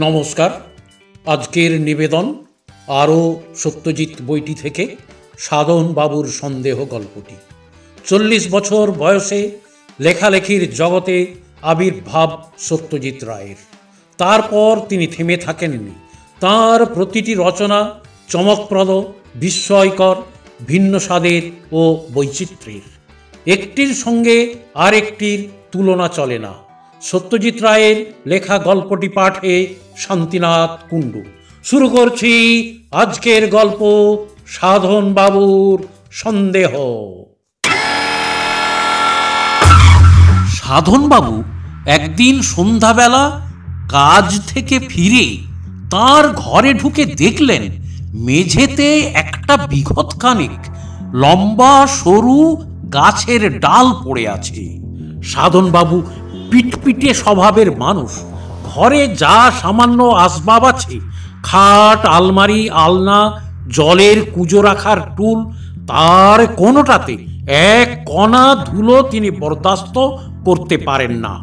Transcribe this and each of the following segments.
নমস্কার। আজকের নিবেদন আরও সত্যজিৎ বইটি থেকে সাধন বাবুর সন্দেহ গল্পটি। 40 বছর বয়সে লেখালেখির জগতে আবির্ভাব সত্যজিৎ রায়ের। তারপর তিনি থেমে থাকেননি। তাঁর প্রতিটি রচনা চমকপ্রদ, বিস্ময়কর, ভিন্ন স্বাদের ও বৈচিত্র্যের। একটির সঙ্গে আরেকটির তুলনা চলে না। সত্যজিৎ রায়ের লেখা গল্পটি পাঠে শান্তিনাথ কুণ্ডু। শুরু করছি আজকের গল্প, সাধন বাবুর সন্দেহ। সাধন বাবু একদিন সন্ধ্যাবেলা কাজ থেকে ফিরে তার ঘরে ঢুকে দেখলেন মেঝেতে একটা বিঘত খানেক লম্বা সরু গাছের ডাল পড়ে আছে। সাধন বাবু পিটপিটে স্বভাবের মানুষ। ঘরে যা সামান্য আসবাব আছে, খাট, আলমারি, আলনা, জলের কুজো রাখার টুল, তার কোনোটাতে এক কণা ধুলো তিনি বরদাস্ত করতে পারেন না।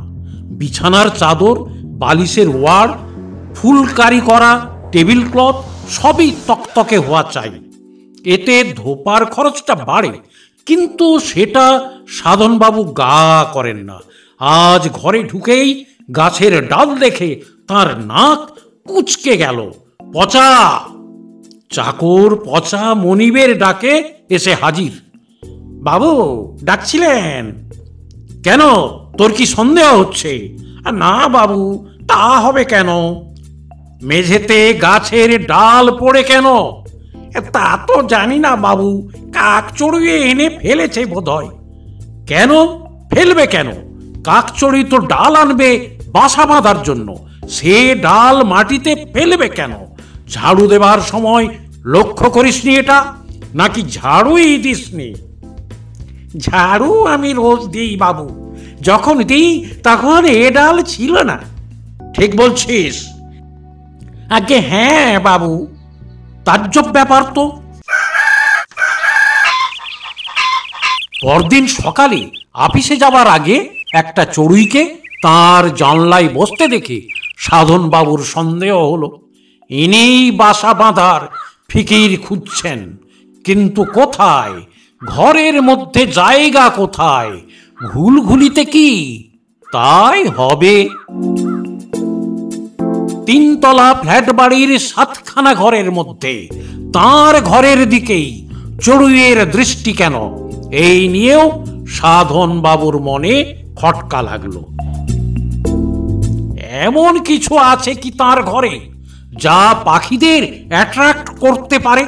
বিছানার চাদর, বালিশের ওয়াড়, ফুলকারি করা টেবিল ক্লথ সবই তকতকে হওয়া চাই। এতে ধোপার খরচটা বাড়ে, কিন্তু সেটা সাধনবাবু গা করেন না। আজ ঘরে ঢুকেই গাছের ডাল দেখে তার নাক কুঁচকে গেল। পচা! চাকর পচা মনিবের ডাকে এসে হাজির। বাবু ডাকছিলেন? কেন, তোর কি সন্দেহ হচ্ছে? না বাবু, তা হবে কেন? মেঝেতে গাছের ডাল পড়ে কেন? তা তো জানি না বাবু, কাক চড়ুইয়ে এনে ফেলেছে বোধহয়। কেন ফেলবে কেন? কাকচড়ুই তো ডাল আনবে বাসা বাঁধার জন্য, সে ডাল মাটিতে ফেলবে কেন? ঝাড়ু দেবার সময় লক্ষ্য করিসনি এটা? নাকি ঝাড়ুই দিসনি? ঝাড়ু আমি রোজ দিই বাবু, যখন দিই তখন এ ডাল ছিল না। ঠিক বলছিস? আগে হ্যাঁ বাবু, তাজ্জব ব্যাপার তো। পরদিন সকালে অফিসে যাবার আগে একটা চড়ুইকে তার জানলায় বসতে দেখে সাধন বাবুর সন্দেহ হলো। ইনি বাসা বাঁধার ফিকির খুঁজছেন, কিন্তু কোথায়? ঘরের মধ্যে জায়গা কোথায়? ঘুলঘুলিতে কি তাই হবে? 3 তলা ফ্ল্যাট বাড়ির 7খানা ঘরের মধ্যে তার ঘরের দিকেই চড়ুইয়ের দৃষ্টি কেন? এই নিয়েও সাধন বাবুর মনে খটকা লাগলো। এমন কিছু আছে কি তার ঘরে যা পাখিদের অ্যাট্রাক্ট করতে পারে?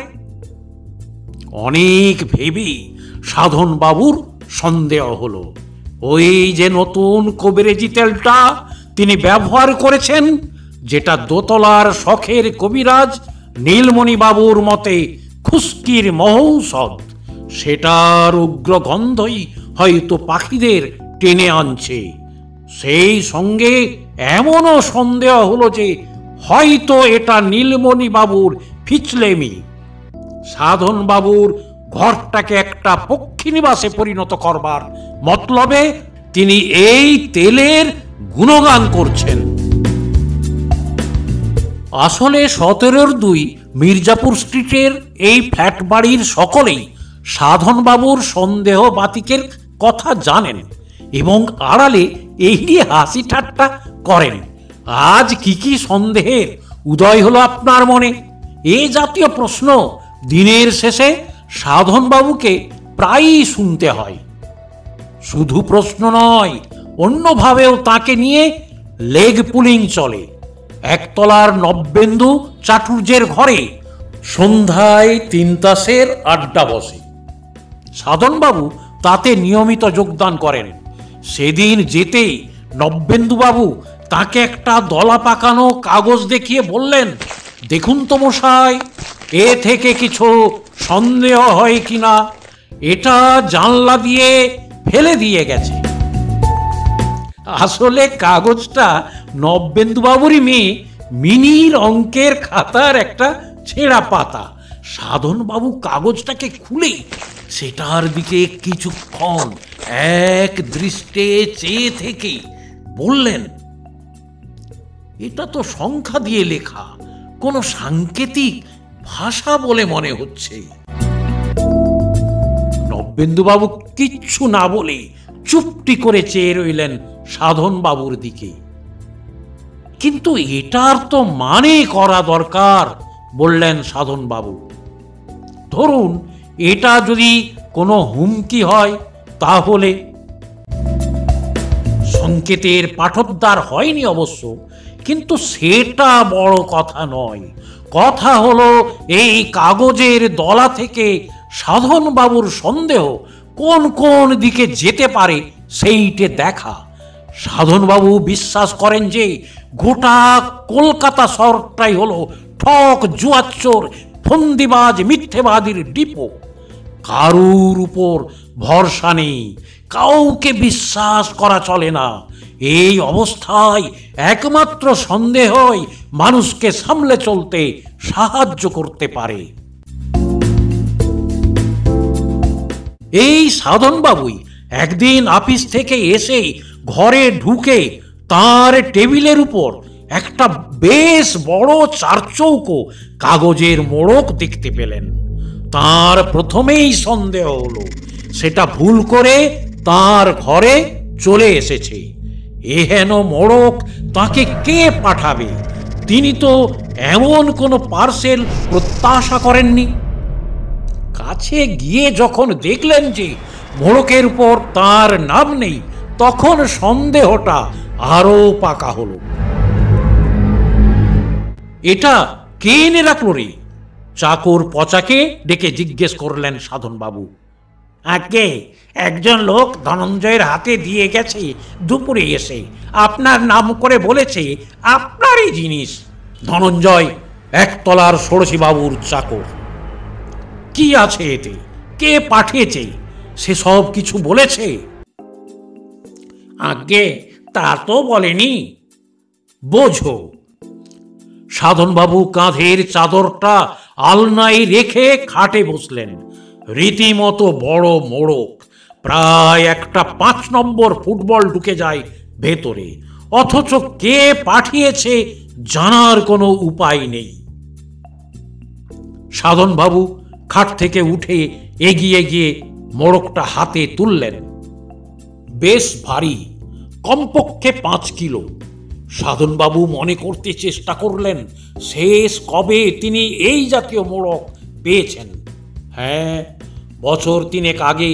অনেক ভেবে সাধন বাবুর সন্দেহ হলো। ওই যে নতুন কবিরেজি তেলটা তিনি ব্যবহার করেছেন, যেটা দোতলার শখের কবিরাজ নীলমণি বাবুর মতে খুস্কির মহৌষধ, সেটার উগ্র গন্ধই হয়তো পাখিদের টেনে আনছে। সেই সঙ্গে এমনও সন্দেহ হলো যে হয়তো এটা নীলমণি বাবুর ফিচলেমি। সাধন বাবুর ঘরটাকে একটা পক্ষীনিবাসে পরিণত করবার মতলবে তিনি এই তেলের গুণগান করছেন। আসলে 17-2 মির্জাপুর স্ট্রিটের এই ফ্ল্যাট বাড়ির সকলেই সাধন বাবুর সন্দেহ বাতিকের কথা জানেন এবং আড়ালে এই নিয়ে হাসি ঠাট্টা করেন। আজ কি কি সন্দেহের উদয় হলো আপনার মনে? এ জাতীয় প্রশ্ন দিনের শেষে সাধন বাবুকে প্রায়ই শুনতে হয়। শুধু প্রশ্ন নয়, অন্যভাবেও তাকে নিয়ে লেগ পুলিং চলে। একতলার নব্যেন্দু চাটুর্যের ঘরে সন্ধ্যায় 3 তাসের আড্ডা বসে। সাধনবাবু তাতে নিয়মিত যোগদান করেন। সেদিন যেতেই নব্যেন্দুবাবু তাকে একটা দলা পাকানো কাগজ দেখিয়ে বললেন, দেখুন তো মশাই, এ থেকে কিছু সন্দেহ হয় কিনা। এটা জানলা দিয়ে ফেলে দিয়ে গেছে। আসলে কাগজটা নব্যেন্দুবাবুরই মেয়ে মিনির অঙ্কের খাতার একটা ছেঁড়া পাতা। সাধনবাবু কাগজটাকে খুলে সেটার দিকে কিছুক্ষণ এক দৃষ্টে চেয়ে থেকে বললেন, এটা তো সংখ্যা দিয়ে লেখা, কোনো সাংকেতিক ভাষা বলে মনে হচ্ছে। নবেন্দুবাবু কিচ্ছু না বলে চুপটি করে চেয়ে রইলেন সাধন বাবুর দিকে। কিন্তু এটার তো মানে করা দরকার, বললেন সাধন বাবু। ধরুন এটা যদি কোনো হুমকি হয় তাহলে? সংকেতের পাঠোদ্ধার হয়নি অবশ্য, কিন্তু সেটা বড় কথা নয়। কথা হলো এই কাগজের দলা থেকে সাধন বাবুর সন্দেহ কোন কোন দিকে যেতে পারে সেইটে দেখা। সাধনবাবু বিশ্বাস করেন যে গোটা কলকাতা শহরটাই হলো ঠক, জুয়াচ্চোর, ফন্দিবাজ, মিথ্যেবাদীর ডিপো। কারুর উপর ভরসা নেই, কাউকে বিশ্বাস করা চলে না। এই অবস্থায় একমাত্র সন্দেহই মানুষকে সামলে চলতে সাহায্য করতে পারে। এই সাধনবাবুই একদিন অফিস থেকে এসে ঘরে ঢুকে তার টেবিলের উপর একটা বেশ বড় চারচৌকো কাগজের মোড়ক দেখতে পেলেন। তার প্রথমেই সন্দেহ হলো সেটা ভুল করে তার ঘরে চলে এসেছে। এহেন মোড়ক তাকে কে পাঠাবে? তিনি তো এমন কোনো পার্সেল প্রত্যাশা করেননি। কাছে গিয়ে যখন দেখলেন যে মোড়কের উপর তার নাম নেই, তখন সন্দেহটা আরো পাকা হলো। এটা কে এনে রাখলো রে? চাকর পচাকে ডেকে জিজ্ঞেস করলেন সাধনবাবু। আগে একজন লোক ধনঞ্জয়ের হাতে দিয়ে গেছে দুপুরে এসে, আপনার নাম করে বলেছে আপনারই জিনিস। ধনঞ্জয় একতলার ষোড়শীবাবুর চাকর। কি আছে এতে? কে পাঠিয়েছে সে সব কিছু বলেছে? আগে তা তো বলেনি। বোঝো। সাধনবাবু কাঁধের চাদরটা আলনায় রেখে খাটে বসলেন। রীতিমতো বড় মোড়ক, প্রায় একটা 5 নম্বর ফুটবল ঢুকে যায় ভেতরে, অথচ কে পাঠিয়েছে জানার কোনো উপায় নেই। সাধনবাবু খাট থেকে উঠে এগিয়ে গিয়ে মোড়কটা হাতে তুললেন। বেশ ভারী, কমপক্ষে 5 কিলো। সাধনবাবু মনে করতে চেষ্টা করলেন শেষ কবে তিনি এই জাতীয় মোড়ক পেয়েছেন। হ্যাঁ, বছর 3 আগে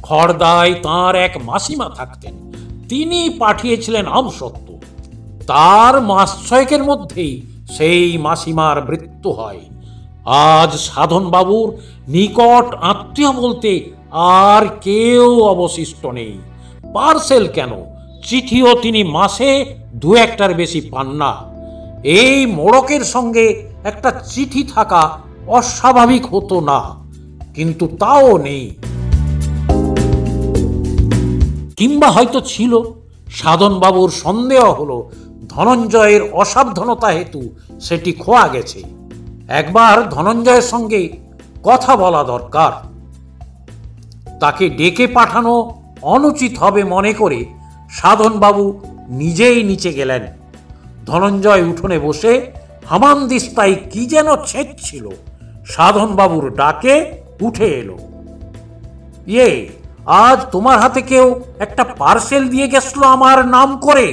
খড়দায় তাঁর এক মাসিমা থাকতেন, তিনি পাঠিয়েছিলেন আমসত্ত্ব। তার মাস 6 মধ্যেই সেই মাসিমার মৃত্যু হয়। আজ সাধনবাবুর নিকট আত্মীয় বলতে আর কেউ অবশিষ্ট নেই। পার্সেল কেন, চিঠিও তিনি মাসে 2-1টার বেশি পান না। এই মোড়কের সঙ্গে একটা চিঠি থাকা অস্বাভাবিক হতো না, কিন্তু তাও নেই। কিংবা হয়তো ছিল। সাধনবাবুর সন্দেহ হলো ধনঞ্জয়ের অসাবধানতা হেতু সেটি খোয়া গেছে। একবার ধনঞ্জয়ের সঙ্গে কথা বলা দরকার। তাকে ডেকে পাঠানো অনুচিত হবে মনে করে সাধনবাবু নিজেই নিচে গেলেন। ধনঞ্জয় উঠোনে বসে হামানদিস্তায় কি যেন ছেঁচছিল। সাধনবাবুর ডাকে উঠে এলো। ইয়ে, আজ তোমার হাতে কেউ একটা পার্সেল দিয়ে গেছিল আমার নাম করে?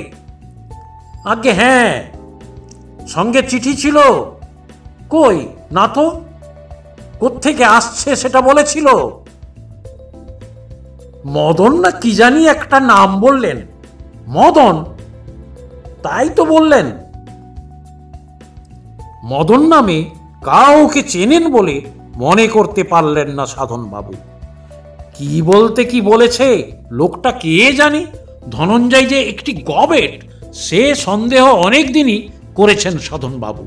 আগে হ্যাঁ। সঙ্গে চিঠি ছিল? কই না তো। কোত্থেকে আসছে সেটা বলেছিল? মদন না কি জানি একটা নাম বললেন। মদন? তাই তো বললেন। মদন নামে কাউকে চেনেন বলে মনে করতে পারলেন না সাধনবাবু। কি বলতে কি বলেছে লোকটা কে জানে। ধনঞ্জয় যে একটি গবেট সে সন্দেহ অনেক দিনই করেছেন সাধনবাবু।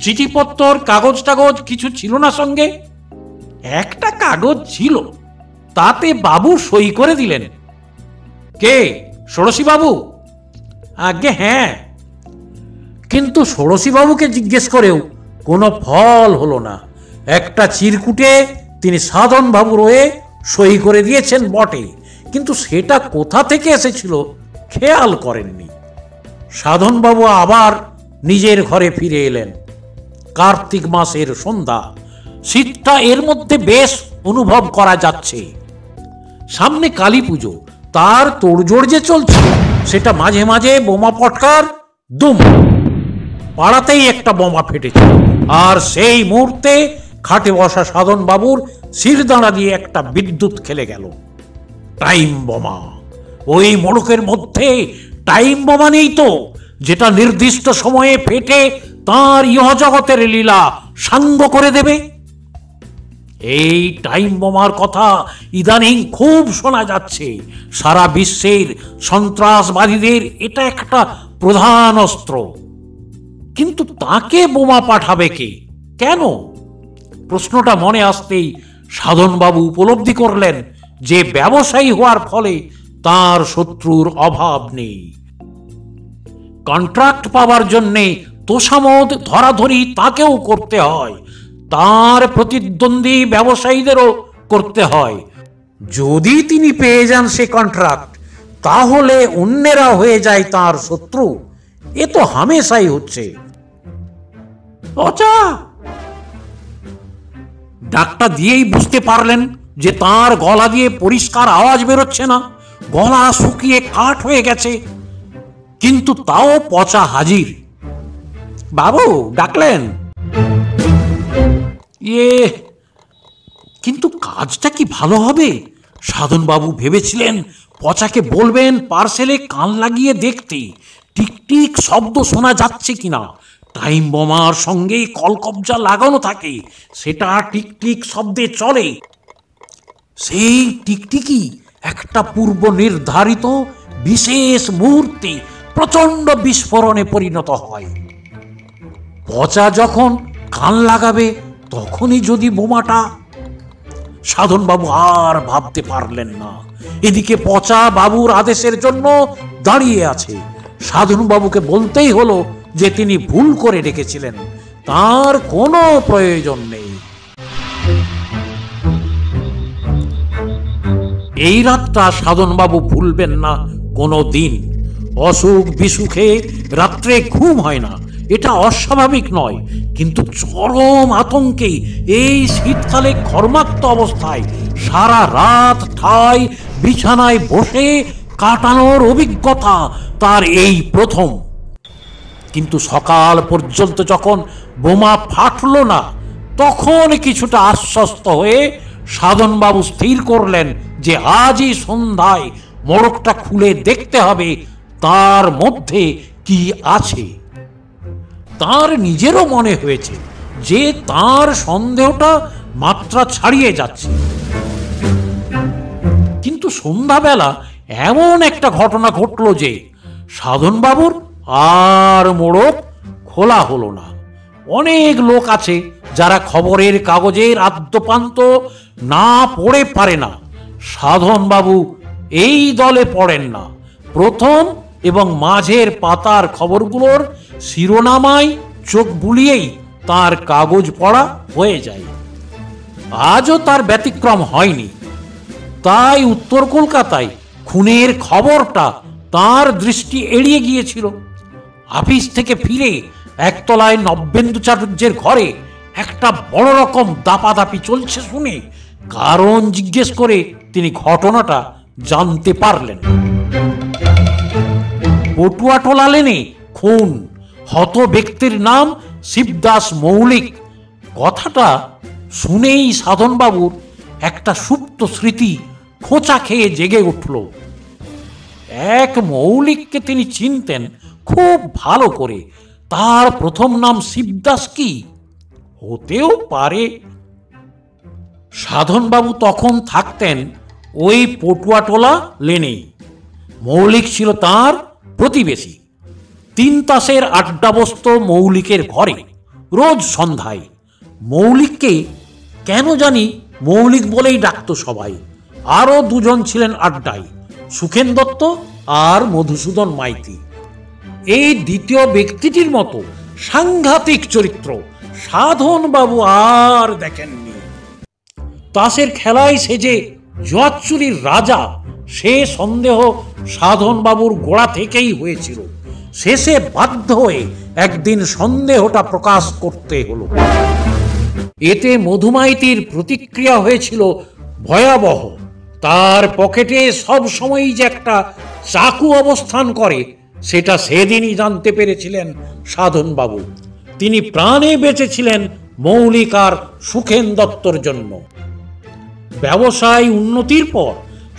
চিঠিপত্তর কাগজ টাগজ কিছু ছিল না সঙ্গে? একটা কাগজ ছিল, তাতে বাবু সই করে দিলেন। কে, ষোড়শীবাবু? আগে হ্যাঁ। কিন্তু ষোড়শীবাবুকে জিজ্ঞেস করেও কোনো ফল হলো না। একটা চিরকুটে তিনি সাধনবাবুর হয়ে সই করে দিয়েছেন বটে, কিন্তু সেটা কোথা থেকে এসেছিল খেয়াল করেননি। সাধনবাবু আবার নিজের ঘরে ফিরে এলেন। কার্তিক মাসের সন্ধ্যা, শীতটা এর মধ্যে বেশ অনুভব করা যাচ্ছে। সামনে কালী পুজো, তার তোড়জোড় যে চলছে, সেটা মাঝে মাঝে বোমা পটকার দুম, পাড়াতেই একটা বোমা ফেটেছে, আর সেই মুহূর্তে খাটে বসা সাধনবাবুর শিরদাঁড়া দিয়ে একটা বিদ্যুৎ খেলে গেল। টাইম বোমা! ওই মোড়কের মধ্যে টাইম বোমা নেই তো, যেটা নির্দিষ্ট সময়ে ফেটে তাঁর ইহজগতের লীলা সাঙ্গ করে দেবে? এই টাইম বোমার কথা ইদানিং খুব শোনা যাচ্ছে। সারা বিশ্বের সন্ত্রাসবাদীদের এটা একটা প্রধান অস্ত্র। কিন্তু তাকে বোমা পাঠাবে কে, কেন? প্রশ্নটা মনে আসতেই সাধনবাবু উপলব্ধি করলেন যে ব্যবসায়ী হওয়ার ফলে তার শত্রুর অভাব নেই। কন্ট্রাক্ট পাওয়ার জন্যে তোষামোদ ধরাধরি তাকেও করতে হয়, তার প্রতিদ্বন্দ্বী ব্যবসায়ীদেরও করতে হয়। যদি তিনি পেয়ে যান সে কন্ট্রাক্ট, তাহলে অন্যেরা হয়ে যায় তার শত্রু। এ তো হামেশাই হচ্ছে। পচা! ডাকটা দিয়েই বুঝতে পারলেন যে তার গলা দিয়ে পরিষ্কার আওয়াজ বেরোচ্ছে না, গলা শুকিয়ে কাঠ হয়ে গেছে। কিন্তু তাও পচা হাজির। বাবু ডাকলেন? কিন্তু কাজটা কি ভালো হবে? সাধনবাবু ভেবেছিলেন পচাকে বলবেন পার্সেলে কান লাগিয়ে দেখতে টিকটিক শব্দ শোনা যাচ্ছে কিনা। টাইম বোমার সঙ্গে কলকবজা লাগানো থাকে, সেটা টিকটিক শব্দে চলে। সেই টিকটিকি একটা পূর্ব নির্ধারিত বিশেষ মুহূর্তে প্রচন্ড বিস্ফোরণে পরিণত হয়। পচা যখন কান লাগাবে তখনই যদি বোমাটা। সাধনবাবু আর ভাবতে পারলেন না। এদিকে পচা বাবুর আদেশের জন্য দাঁড়িয়ে আছে। সাধনবাবুকে বলতেই হলো যে তিনি ভুল করে রেখেছিলেন, তার কোনো প্রয়োজন নেই। এই রাতটা সাধনবাবু ভুলবেন না কোনো দিন। অসুখ বিসুখে রাত্রে ঘুম হয় না, এটা অস্বাভাবিক নয়, কিন্তু চরম আতঙ্কে এই শীতকালে ঘর্মাক্ত অবস্থায় সারা রাত ঠাই বিছানায় বসে কাটানোর অভিজ্ঞতা তার এই প্রথম। কিন্তু সকাল পর্যন্ত যখন বোমা ফাটল না, তখন কিছুটা আশ্বস্ত হয়ে সাধনবাবু স্থির করলেন যে আজই সন্ধ্যায় মোড়কটা খুলে দেখতে হবে তার মধ্যে কি আছে। তার নিজেরও মনে হয়েছে যে তার সন্দেহটা মাত্রা ছাড়িয়ে যাচ্ছে। কিন্তু সন্ধ্যাবেলা এমন একটা ঘটনা ঘটল যে সাধনবাবুর আর মোড়ক খোলা হলো না। অনেক লোক আছে যারা খবরের কাগজের আদ্যপান্ত না পড়ে পারে না। সাধনবাবু এই দলে পড়েন না। প্রথম এবং মাঝের পাতার খবরগুলোর শিরোনামায় চোখ বুলিয়েই তার কাগজ পড়া হয়ে যায়। আজও তার ব্যতিক্রম হয়নি। তাই উত্তর কলকাতায় খুনের খবরটা তার দৃষ্টি এড়িয়ে গিয়েছিল। অফিস থেকে ফিরে একতলায় নব্যেন্দুচার্যের ঘরে একটা বড় রকম দাপাদাপি চলছে শুনে কারণ জিজ্ঞেস করে তিনি ঘটনাটা জানতে পারলেন। পটুয়াটোলা লেনে খুন, হত ব্যক্তির নাম শিবদাস মৌলিক। কথাটা শুনেই সাধনবাবুর একটা সুপ্ত স্মৃতি খোঁচা খেয়ে জেগে উঠল। এক মৌলিককে তিনি চিনতেন খুব ভালো করে। তার প্রথম নাম শিবদাস কি? হতেও পারে। সাধনবাবু তখন থাকতেন ওই পটুয়াটোলা লেনেই। মৌলিক ছিল তার প্রতিবেশী। 3 তাসের আড্ডা বসত মৌলিকের ঘরে রোজ সন্ধ্যায়। মৌলিককে কেন জানি মৌলিক বলেই ডাকতো সবাই। আরও 2 জন ছিলেন আড্ডায়, সুখেন দত্ত আর মধুসূদন মাইতি। এই দ্বিতীয় ব্যক্তিটির মতো সাংঘাতিক চরিত্র সাধনবাবু আর দেখেননি। তাসের খেলায় সে যে জোয়াচুরির রাজা, সে সন্দেহ সাধনবাবুর গোড়া থেকেই হয়েছিল। শেষে বাধ্য হয়ে একদিন সন্দেহটা প্রকাশ করতে হলো। এতে মধুমাইতির প্রতিক্রিয়া হয়েছিল ভয়াবহ। তার পকেটে সব সময়ই যে একটা চাকু অবস্থান করে সেটা সেদিনই জানতে পেরেছিলেন সাধনবাবু। তিনি প্রাণে বেঁচেছিলেন মৌলিক আর সুখেন দত্তর জন্য। ব্যবসায় উন্নতির পর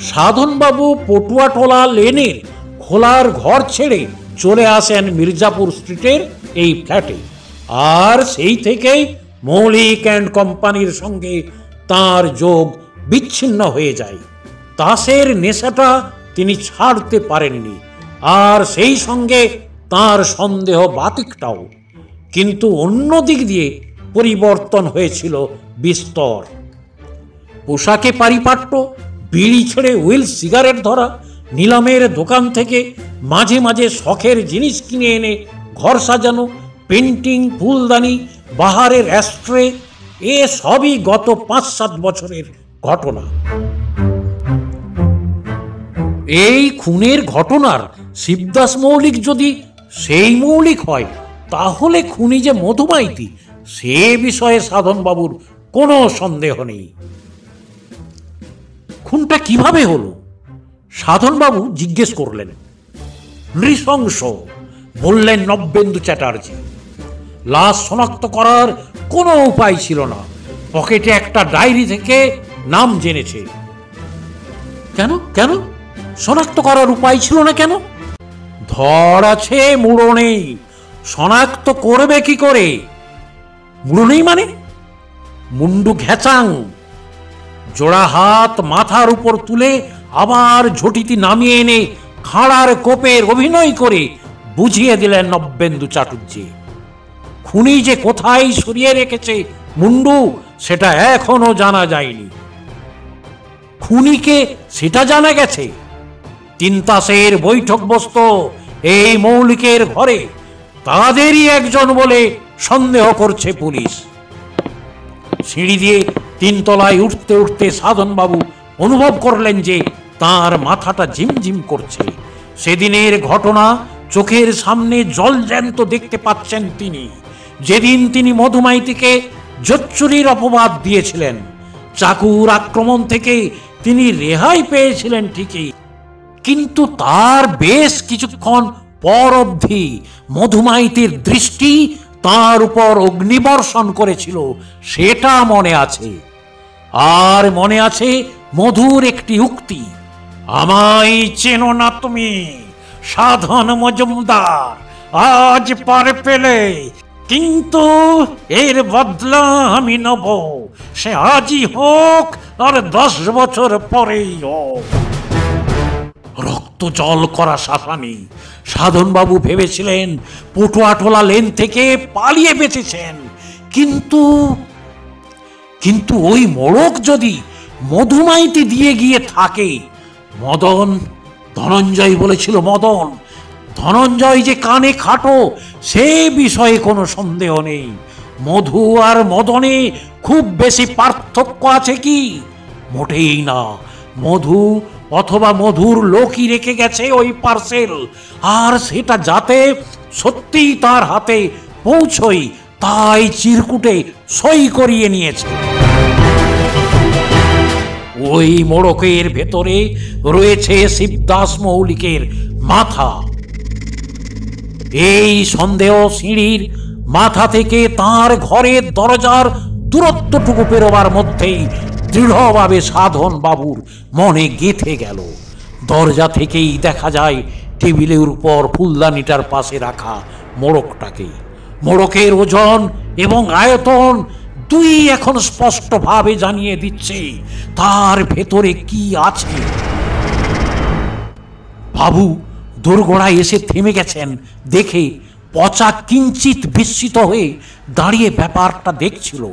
সাধনবাবু পটুয়াটোলা লেনের খোলার ঘর ছেড়ে চলে আসেন মির্জাপুর স্ট্রিটের এই ফ্ল্যাটে। আর সেই থেকেই মৌলিক অ্যান্ড কোম্পানির সঙ্গে তার যোগ বিচ্ছিন্ন হয়ে যায়। তাসের নেশাটা তিনি ছাড়তে পারেননি, আর সেই সঙ্গে তার সন্দেহ বাতিকটাও। কিন্তু অন্য দিক দিয়ে পরিবর্তন হয়েছিল বিস্তর। পোশাকে পারিপাট্য, বিড়ি ছেড়ে হুইল সিগারেট ধরা, নিলামের দোকান থেকে মাঝে মাঝে শখের জিনিস কিনে এনে ঘর সাজানো, পেন্টিং, ফুলদানি, বাহারের অ্যাস্ট্রে, এ সবই গত 5-7 বছরের ঘটনা। এই খুনের ঘটনার শিবদাস মৌলিক যদি সেই মৌলিক হয়, তাহলে খুনি যে মধুমাইতি সে বিষয়ে সাধনবাবুর কোনো সন্দেহ নেই। খুনটা কিভাবে হলো সাধনবাবু জিজ্ঞেস করলেন। নৃশংস, বললেন নব্যেন্দু চ্যাটার্জি। লাশ শনাক্ত করার কোনো উপায় ছিল না। পকেটে একটা ডায়েরি থেকে নাম জেনেছে। কেন কেন শনাক্ত করার উপায় ছিল না কেন? ধর আছে, মুড়ো নেই, শনাক্ত করবে কি করে? মুড়ো নেই মানে? মুন্ডু ঘেচাং। জোড়া হাত মাথার উপর তুলে আবার ঝটিতি নামিয়ে এনে খাড়ার কোপের অভিনয় করে বুঝিয়ে দিলেন নব্যেন্দু চাটুর্যে। খুনি যে কোথায় সরিয়ে রেখেছে মুন্ডু, সেটা এখনো জানা যায়নি। খুনিকে সেটা জানা গেছে। 3 তাসের বৈঠক বসত এই মৌলিকের ঘরে, তাদেরই একজন বলে সন্দেহ করছে পুলিশ। সিঁড়ি দিয়ে 3 তলায় উঠতে উঠতে সাধনবাবু অনুভব করলেন যে তার মাথাটা ঝিমঝিম করছে। সেদিনের ঘটনা চোখের সামনে জলজ্যান্ত দেখতে পাচ্ছেন তিনি। যেদিন তিনি মধুমাইতিকে জচ্চুরির অপবাদ দিয়েছিলেন, চাকুর আক্রমণ থেকে তিনি রেহাই পেয়েছিলেন ঠিকই, কিন্তু তার বেশ কিছুক্ষণ পর অবধি মধুমাইতির দৃষ্টি তার উপর অগ্নিবর্ষণ করেছিল, সেটা মনে আছে। আর মনে আছে মধুর একটি উক্তি, আমায় চেনো না তুমি সাধন মজুমদার, আজ পার পেলে, কিন্তু এর বদলা আমি নেব, সে আজই হোক আর 10 বছর পরেই হোক। রক্ত জল করা শাসানি। সাধনবাবু ভেবেছিলেন পটুয়াটোলা লেন থেকে পালিয়ে বেঁচেছেন, কিন্তু কিন্তু ওই মোড়ক যদি মধুমাইতি দিয়ে গিয়ে থাকে। মদন, ধনঞ্জয় বলেছিল মদন, ধনঞ্জয় যে কানে খাটো সে বিষয়ে কোনো সন্দেহ নেই। মধু আর মদনে খুব বেশি পার্থক্য আছে কি? মোটেই না। মধু অথবা মধুর লোকই রেখে গেছে ওই পার্সেল, আর সেটা যাতে সত্যিই তার হাতে পৌঁছই তাই চিরকুটে সই করিয়ে নিয়েছে। ওই মোড়কের ভেতরে রয়েছে শিবদাস মৌলিকের মাথা। এই সন্দেহ সিঁড়ির মাথা থেকে তার ঘরের দরজার দূরত্বটুকু পেরোবার মধ্যেই দৃঢ়ভাবে সাধন বাবুর মনে গেঁথে গেল। দরজা থেকেই দেখা যায় টেবিলের উপর ফুলদানিটার পাশে রাখা মোড়কটাকে। মোড়কের ওজন এবং আয়তন দুই এখন স্পষ্টভাবে জানিয়ে দিচ্ছে তার ভেতরে কি আছে। বাবু দোরগোড়ায় এসে থেমে গেছেন দেখে পচা কিঞ্চিত বিস্মিত হয়ে দাঁড়িয়ে ব্যাপারটা দেখছিল।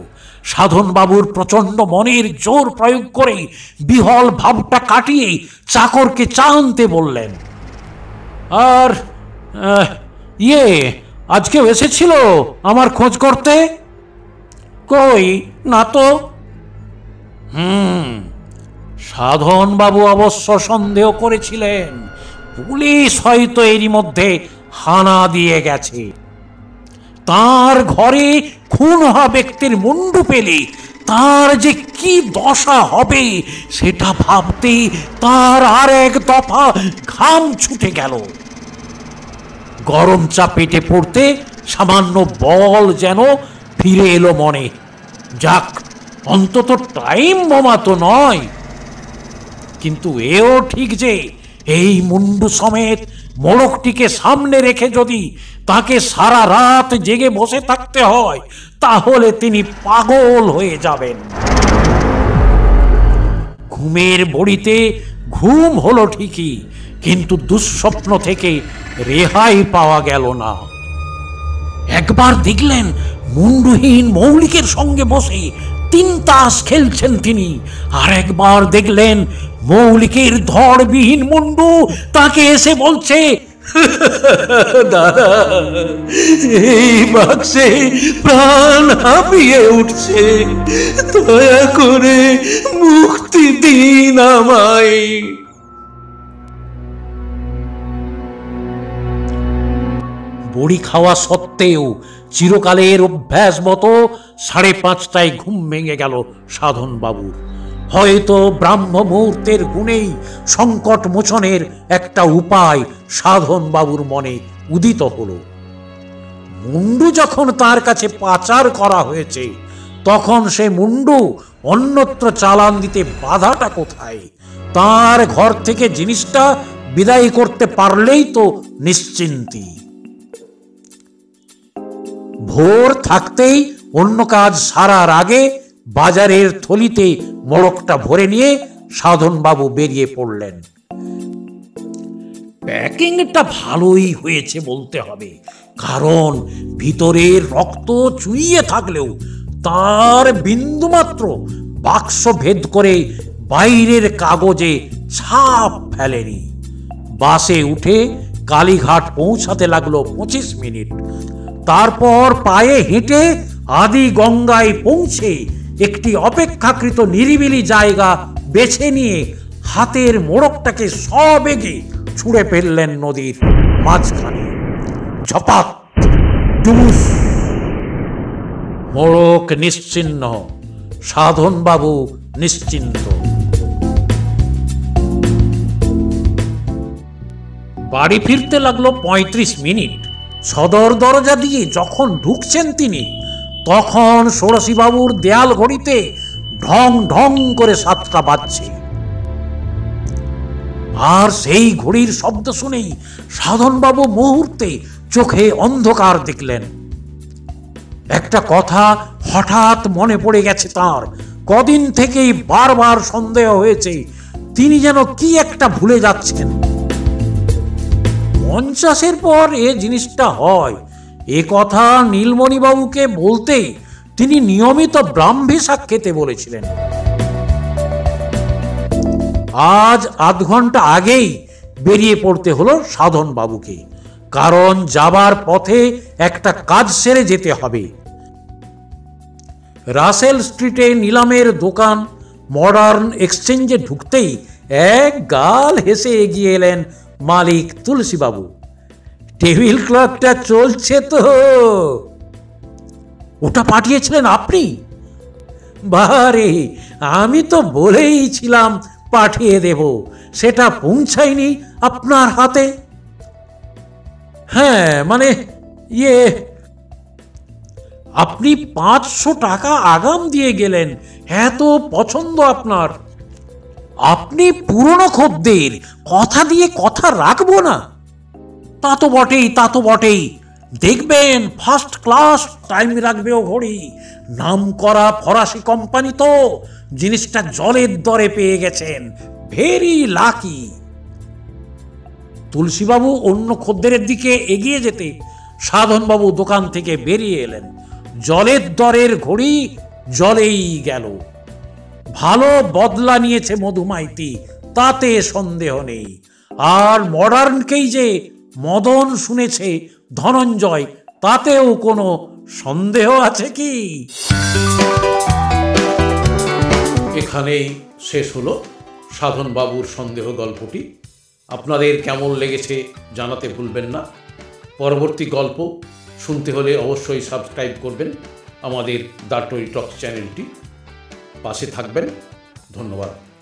সাধনবাবুর প্রচন্ড মনের জোর প্রয়োগ করে বিহল ভাবটা কাটিয়ে চাকরকে চা আনতে বললেন। আর আজকে এসেছিল আমার খোঁজ করতে? কই না তো। সাধনবাবু অবশ্য সন্দেহ করেছিলেন পুলিশ হয়তো এরই মধ্যে হানা দিয়ে গেছে। তার ঘরে খুন হওয়া ব্যক্তির মুন্ডু পেলে তার যে কি দশা হবে সেটা ভাবতে তার আর এক দফা ঘাম ছুটে গেল। গরম চা পেটে পড়তে সামান্য বল যেন ফিরে এলো মনে। যাক, অন্তত টাইম বোমা তো নয়। কিন্তু এও ঠিক যে এই মুন্ডু সমেত মোড়কটিকে সামনে রেখে যদি তাকে সারা রাত জেগে বসে থাকতে হয় তাহলে তিনি পাগল হয়ে যাবেন। ঘুমের বড়িতে ঘুম হলো ঠিকই, কিন্তু দুঃস্বপ্ন থেকে রেহাই পাওয়া গেল না। একবার দেখলেন মুন্ডুহীন মৌলিকের সঙ্গে বসে 3 তাস খেলছেন তিনি, আর একবার দেখলেন মৌলিকের ধড়বিহীন মুন্ডু তাকে এসে বলছে, দাদা, এই বাক্সে প্রাণ হাঁপিয়ে উঠছে, দয়া করে মুক্তি দিন আমায়। বড়ি খাওয়া সত্ত্বেও চিরকালের অভ্যাস মতো 5:30টায় ঘুম ভেঙে গেল সাধন বাবুর। হয়তো ব্রাহ্ম মুহূর্তের গুণেই সংকট মোচনের একটা উপায় সাধন বাবুর মনে উদিত হলো। মুন্ডু যখন তার কাছে পাচার করা হয়েছে তখন সে মুন্ডু অন্যত্র চালান দিতে বাধাটা কোথায়? তার ঘর থেকে জিনিসটা বিদায় করতে পারলেই তো নিশ্চিন্তি। ভোর থাকতেই অন্য কাজ সারার আগে বাজারের থলিতে মোড়কটা ভরে নিয়ে সাধন বাবু বেরিয়ে পড়লেন। প্যাকিংটা ভালোই হয়েছে বলতে হবে, কারণ ভিতরের রক্ত চুইয়ে থাকলেও তার বিন্দুমাত্র বাক্স ভেদ করে বাইরের কাগজে ছাপ ফেলেনি। বাসে উঠে কালীঘাট পৌঁছাতে লাগলো 25 মিনিট। তারপর পায়ে হেঁটে আদি গঙ্গায় পৌঁছে একটি অপেক্ষাকৃত নিরিবিলি জায়গা বেছে নিয়ে হাতের মোড়কটাকে সবেগে ছুঁড়ে ফেললেন নদীর মাঝখানে। ঝপাত, ডুবুস। মোড়ক নিশ্চিহ্ন, সাধন বাবু নিশ্চিন্ত। বাড়ি ফিরতে লাগলো 35 মিনিট। সদর দরজা দিয়ে যখন ঢুকছেন তিনি তখন ষোড়শীবাবুর দেয়াল ঘড়িতে ঢং ঢং করে 7টা বাজছে। আর সেই ঘড়ির শব্দ শুনেই সাধনবাবু মুহূর্তে চোখে অন্ধকার দেখলেন। একটা কথা হঠাৎ মনে পড়ে গেছে তার। কদিন থেকেই বারবার সন্দেহ হয়েছে তিনি যেন কি একটা ভুলে যাচ্ছেন। 50-এর পর এ জিনিসটা হয়, এ কথা নীলমণিবাবুকে বলতেই তিনি নিয়মিত ব্রাহ্মী শাক খেতে বলেছিলেন। আজ আধ ঘন্টা আগেই বেরিয়ে পড়তে হলো সাধন বাবুকে, কারণ যাবার পথে একটা কাজ সেরে যেতে হবে। রাসেল স্ট্রিটে নিলামের দোকান মডার্ন এক্সচেঞ্জে ঢুকতেই এক গাল হেসে এগিয়ে এলেন মালিক তুলসীবাবু। টেবিল ক্লথটা চলছে তো? ওটা পাঠিয়েছিলেন আপনি? বারে, আমি তো বলেইছিলাম পাঠিয়ে দেব, সেটা পৌঁছায়নি আপনার হাতে। হ্যাঁ, মানে আপনি 500 টাকা আগাম দিয়ে গেলেন, এত পছন্দ আপনার। আপনি পুরনো খদ্দের, কথা দিয়ে কথা রাখবো না? তা তো বটেই, তা তো বটেই। দেখবেন ফার্স্ট ক্লাস টাইম রাখবে ও ঘড়ি। নাম করা ফরাসি কোম্পানি তো, জিনিসটা জলের দরে পেয়ে গেছেন। Very lucky. তুলসীবাবু অন্য খদ্দেরের দিকে এগিয়ে যেতে সাধনবাবু দোকান থেকে বেরিয়ে এলেন। জলের দরের ঘড়ি জলেই গেল। ভালো বদলা নিয়েছে মধুমাইতি, তাতে সন্দেহ নেই। আর মডার্নকেই যে মদন শুনেছে ধনঞ্জয়, তাতেও কোনো সন্দেহ আছে কি? এখানেই শেষ হলো সাধনবাবুর সন্দেহ গল্পটি। আপনাদের কেমন লেগেছে জানাতে ভুলবেন না। পরবর্তী গল্প শুনতে হলে অবশ্যই সাবস্ক্রাইব করবেন আমাদের দ্য টরি টক চ্যানেলটি। পাশে থাকবেন। ধন্যবাদ।